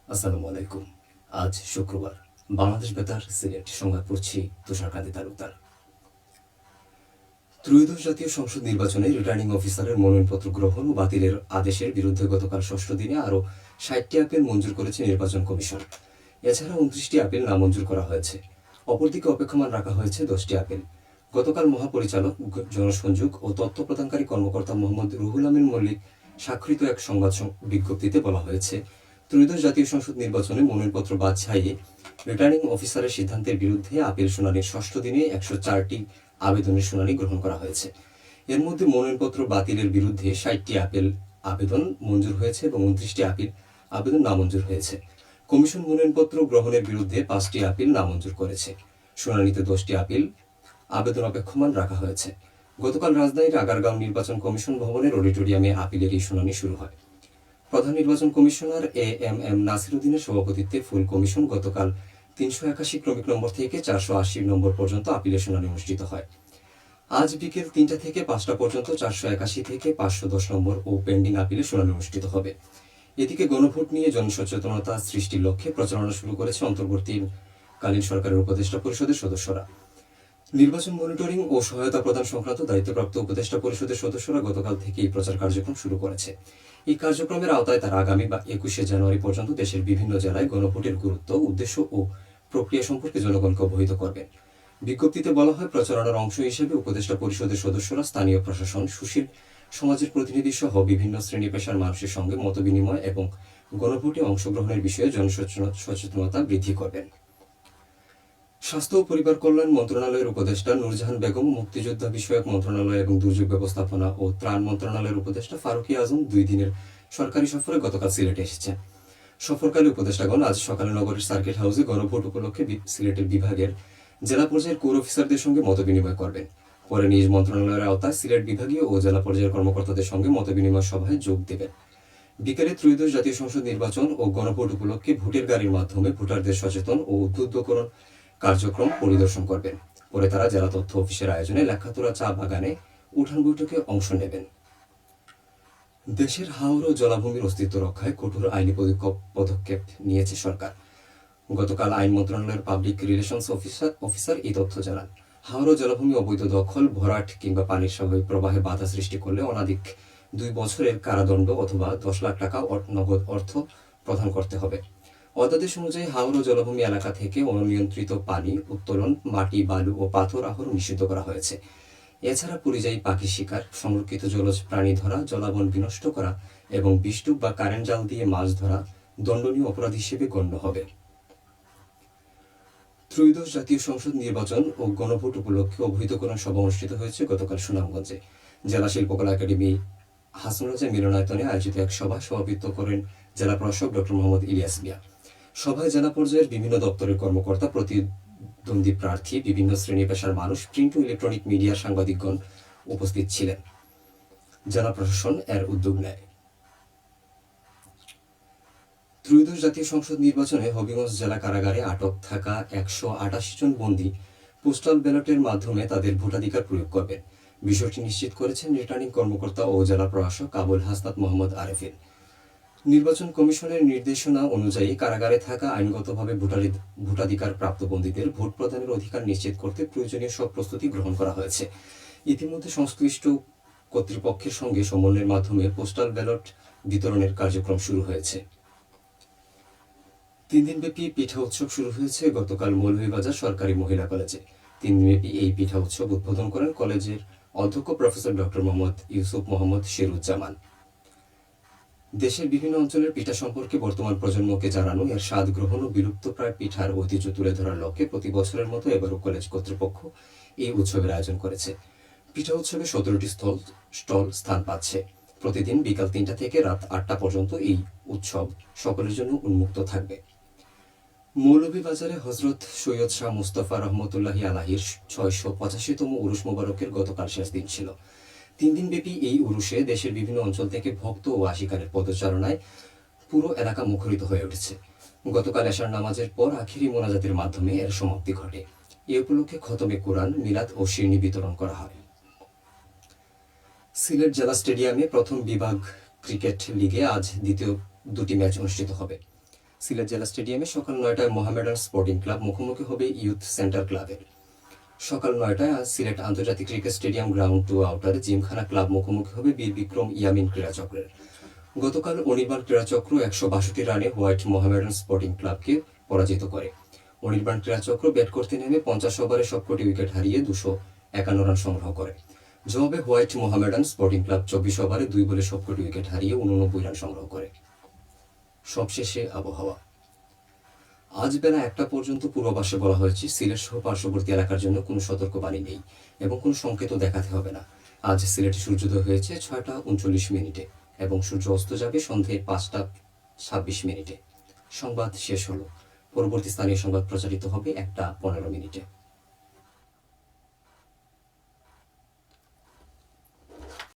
আসসালামু আলাইকুম। আজ শুক্রবার। বাংলাদেশ বেতার সিলেট সংবাদ পড়ছি তুষারকান্তি তালুকদার। ত্রয়োদশ জাতীয় সংসদ নির্বাচনে রিটার্নিং অফিসারের মনোনয়নপত্র গ্রহণ ও বাতিলের আদেশের বিরুদ্ধে গতকাল ষষ্ঠ দিনে আরও ৬০টি আপিল মঞ্জুর করেছে নির্বাচন কমিশন। এছাড়া ২৯টি আপিল নামঞ্জুর করা হয়েছে। অপরদিকে অপেক্ষমান রাখা হয়েছে ১০টি আপিল। গতকাল মহাপরিচালক, জনসংযোগ ও তথ্য প্রদানকারী কর্মকর্তা মোহাম্মদ রুহুল আমিন মল্লিক স্বাক্ষরিত এক সংবাদ বিজ্ঞপ্তিতে বলা হয়েছে, ত্রয়োদশ জাতীয় সংসদ নির্বাচনে মনোনয়নপত্র বাছাইয়ে রিটার্নিং অফিসারের সিদ্ধান্তের বিরুদ্ধে আপিল শুনানির ষষ্ঠ দিনে ১০৪টি আবেদনের শুনানি গ্রহণ করা হয়েছে। এর মধ্যে মনোনয়নপত্র বাতিলের বিরুদ্ধে ৬০টি আবেদন মঞ্জুর হয়েছে এবং ২৯টি আবেদন নামঞ্জুর হয়েছে। কমিশন মনোনয়নপত্র গ্রহণের বিরুদ্ধে ৫টি আপিল নামঞ্জুর করেছে। শুনানিতে 10টি আবেদন অপেক্ষমান রাখা হয়েছে। গতকাল রাজধানীর আগারগাঁও নির্বাচন কমিশন ভবনের অডিটোরিয়ামে আপিলের এই শুনানি শুরু হয়। প্রধান নির্বাচন কমিশনার এএমএম নাসির উদ্দিনের সভাপতিত্বে ফুল কমিশন গতকাল ৩৮১ ক্রমিক নম্বর থেকে ৪৮০ নম্বর পর্যন্ত আপিলের শুনানি অনুষ্ঠিত হয়। আজ বিকেল ৩টা থেকে 5টা পর্যন্ত ৪৮১ থেকে ৫১০ নম্বর ও পেন্ডিং আপিলের শুনানি অনুষ্ঠিত হবে। এদিকে গণভোট নিয়ে জনসচেতনতা সৃষ্টির লক্ষ্যে প্রচারণা শুরু করেছে অন্তর্বর্তীকালীন সরকারের উপদেষ্টা পরিষদের সদস্যরা। নির্বাচন মনিটরিং ও সহায়তা প্রদান সংক্রান্ত দায়িত্বপ্রাপ্ত উপদেষ্টা পরিষদের সদস্যরা গতকাল থেকে এই প্রচার কার্যক্রম শুরু করেছে। এই কার্যক্রমের আওতায় তারা আগামী ২১শে জানুয়ারি পর্যন্ত দেশের বিভিন্ন জেলায় গণভোটের গুরুত্ব, উদ্দেশ্য ও প্রক্রিয়া সম্পর্কে জনগণকে অবহিত করবেন। বিজ্ঞপ্তিতে বলা হয়, প্রচারণার অংশ হিসেবে উপদেষ্টা পরিষদের সদস্যরা স্থানীয় প্রশাসন, সুশীল সমাজের প্রতিনিধি সহ বিভিন্ন শ্রেণী পেশার মানুষের সঙ্গে মতবিনিময় এবং গণভোটে অংশগ্রহণের বিষয়ে জনসচেতনতা বৃদ্ধি করবেন। স্বাস্থ্য ও পরিবার কল্যাণ মন্ত্রণালয়ের উপদেষ্টা নূরজাহান বেগম, মুক্তিযোদ্ধা বিষয়ক মন্ত্রণালয় এবং দুর্যোগ ব্যবস্থাপনা ও ত্রাণ মন্ত্রণালয়ের উপদেষ্টা ফারুকী আজম 2 দিনের সরকারি সফরে গতকাল সিলেটে এসেছেন। সফরকালে উপদেষ্টাগণ আজ সকালে নগরের সার্কিট হাউসে গণভোট উপলক্ষে সিলেটের বিভাগের জেলা পর্যায়ের কোর অফিসারদের সঙ্গে মতবিনিময় করবেন। পরে নিজ মন্ত্রণালয়ের আওতায় সিলেট বিভাগীয় ও জেলা পর্যায়ের কর্মকর্তাদের সঙ্গে মতবিনিময় সভায় যোগ দেবেন। বিকেলে ত্রয়োদশ জাতীয় সংসদ নির্বাচন ও গণভোট উপলক্ষে ভোটের গাড়ির মাধ্যমে ভোটারদের সচেতন ও উদ্বুদ্ধকরণ কার্যক্রম পরিদর্শন করবেন। পরে তারা জেলা তথ্য অফিসের আয়োজনে লেখাতুরা চা বাগানে উঠান বৈঠকে অংশ নেবেন। দেশের হাওর ও জলাভূমির অস্তিত্ব রক্ষায় কঠোর আইনি পদক্ষেপ নিয়েছে সরকার। গতকাল আইন মন্ত্রণালয়ের পাবলিক রিলেশনস অফিসার এই তথ্য জানান। হাওর ও জলাভূমি অবৈধ দখল, ভরাট কিংবা পানির স্বাভাবিক প্রবাহে বাধা সৃষ্টি করলে অনধিক 2 বছরের কারাদণ্ড অথবা 10 লাখ টাকা নগদ অর্থ প্রদান করতে হবে। অধ্যাদেশ অনুযায়ী হাওর ও জলাভূমি এলাকা থেকে অনিয়ন্ত্রিত পানি উত্তোলন, মাটি, বালু ও পাথর আহরণ নিষিদ্ধ করা হয়েছে। এছাড়া পরিযায়ী পাখি শিকার, সংরক্ষিত জলজ প্রাণী ধরা, জলাবন বিনষ্ট করা এবং বিষডুব বা কারেন্ট জাল দিয়ে মাছ ধরা দণ্ডনীয় অপরাধ হিসেবে গণ্য হবে। ত্রয়োদশ জাতীয় সংসদ নির্বাচন ও গণভোট উপলক্ষে অবহিতকরণ সভা অনুষ্ঠিত হয়েছে গতকাল সুনামগঞ্জে। জেলা শিল্পকলা একাডেমি হাসন রাজা মিলনায়তনে আয়োজিত এক সভাপতিত্ব করেন জেলা প্রশাসক ডক্টর মোহাম্মদ ইলিয়াস মিয়া। সভায় জেলা পর্যায়ের বিভিন্ন দপ্তরের কর্মকর্তা, প্রতিদ্বন্দ্বী প্রার্থী, বিভিন্ন শ্রেণী পেশার মানুষ, প্রিন্ট ও ইলেকট্রনিক মিডিয়ার সাংবাদিকগণ উপস্থিত ছিলেন। জেলা প্রশাসন এর উদ্যোগ নেয়। ত্রয়োদশ জাতীয় সংসদ নির্বাচনে হবিগঞ্জ জেলা কারাগারে আটক থাকা 188 জন বন্দী পোস্টাল ব্যালটের মাধ্যমে তাদের ভোটাধিকার প্রয়োগ করবেন। বিষয়টি নিশ্চিত করেছেন রিটার্নিং কর্মকর্তা ও জেলা প্রশাসক আবুল হাসনাত মোহাম্মদ আরেফিন। নির্বাচন কমিশনের নির্দেশনা অনুযায়ী কারাগারে থাকা আইনগতভাবে ভোটাধিকার প্রাপ্ত বন্দীদের ভোট প্রদানের অধিকার নিশ্চিত করতে প্রয়োজনীয় সব প্রস্তুতি গ্রহণ করা হয়েছে। ইতিমধ্যে সংশ্লিষ্ট কর্তৃপক্ষের সঙ্গে সমন্বয়ের মাধ্যমে পোস্টাল ব্যালট বিতরণের কার্যক্রম শুরু হয়েছে। 3 দিনব্যাপী পিঠা উৎসব শুরু হয়েছে গতকাল মৌলভীবাজার সরকারি মহিলা কলেজে। 3 দিনব্যাপী এই পিঠা উৎসব উদ্বোধন করেন কলেজের অধ্যক্ষ প্রফেসর ডক্টর মোহাম্মদ ইউসুফ মোহাম্মদ শেরুজ্জামান। দেশের বিভিন্ন অঞ্চলের পিঠা সম্পর্কে বর্তমান প্রজন্মকে জানানো, এর স্বাদ গ্রহণ ও বিলুপ্তপ্রায় পিঠার ঐতিহ্য তুলে ধরার লক্ষ্যে প্রতি বছরের মতো এবারও কলেজ কর্তৃপক্ষ এই উৎসবের আয়োজন করেছে। পিঠা উৎসবে 17টি স্টল স্থান পাচ্ছে। প্রতিদিন বিকাল 3টা থেকে রাত 8টা পর্যন্ত এই উৎসব সকলের জন্য উন্মুক্ত থাকবে। মৌলভীবাজারে হযরত সৈয়দ শাহ মুস্তাফা রহমতুল্লাহি আলাহির 685তম উরুস মোবারকের গতকাল শেষ দিন ছিল। 3 দিনব্যাপী এই উরুসে দেশের বিভিন্ন অঞ্চল থেকে ভক্ত ও আশিকারের পদচারণায় পুরো এলাকা মুখরিত হয়ে উঠেছে। গতকাল এশার নামাজের পর আখিরি মোনাজাতের মাধ্যমে এর সমাপ্তি ঘটে। এ উপলক্ষে খতমে কোরআন, মিলাদ ও শিরনি বিতরণ করা হয়। সিলেট জেলা স্টেডিয়ামে প্রথম বিভাগ ক্রিকেট লিগে আজ দ্বিতীয় 2টি ম্যাচ অনুষ্ঠিত হবে। সিলেট জেলা স্টেডিয়ামে সকাল 9টায় মোহামেডান স্পোর্টিং ক্লাব মুখোমুখি হবে ইউথ সেন্টার ক্লাবের। সকাল 9টায় সিলেট আন্তর্জাতিক cricket stadium ground 2 আউটারে gymkhana club মুখোমুখি হবে বীর বিক্রম ইয়ামিন ক্রীড়াচক্রের। গতকাল অনির্বাণ ক্রীড়াচক্র 162 রানে হোয়াইট মোহামেডান স্পোর্টিং ক্লাবকে পরাজিত করে। অনির্বাণ ক্রীড়াচক্র ব্যাট করতে নেমে 50 ওভারে সবকটি উইকেট হারিয়ে 251 রান সংগ্রহ করে। জবাবে হোয়াইট মোহামেডান স্পোর্টিং ক্লাব 24 ওভারে 2 বলে সবকটি উইকেট হারিয়ে 89 রান সংগ্রহ করে। সবশেষে আবহাওয়া। আজ বেলা 1টা পর্যন্ত পূর্বাভাসে বলা হয়েছে সিলেট সহ পার্শ্ববর্তী এলাকার জন্য কোনো সতর্কবাণী নেই এবং কোনো সংকেতও দেখাতে হবে না। আজ সিলেটে সূর্যোদয় হয়েছে 6টা 39 এবং সূর্য অস্ত যাবে সন্ধে 5টা 26 সংবাদ শেষ হলো। পরবর্তী স্থানীয় সংবাদ প্রচারিত হবে 1টা 15 মিনিটে।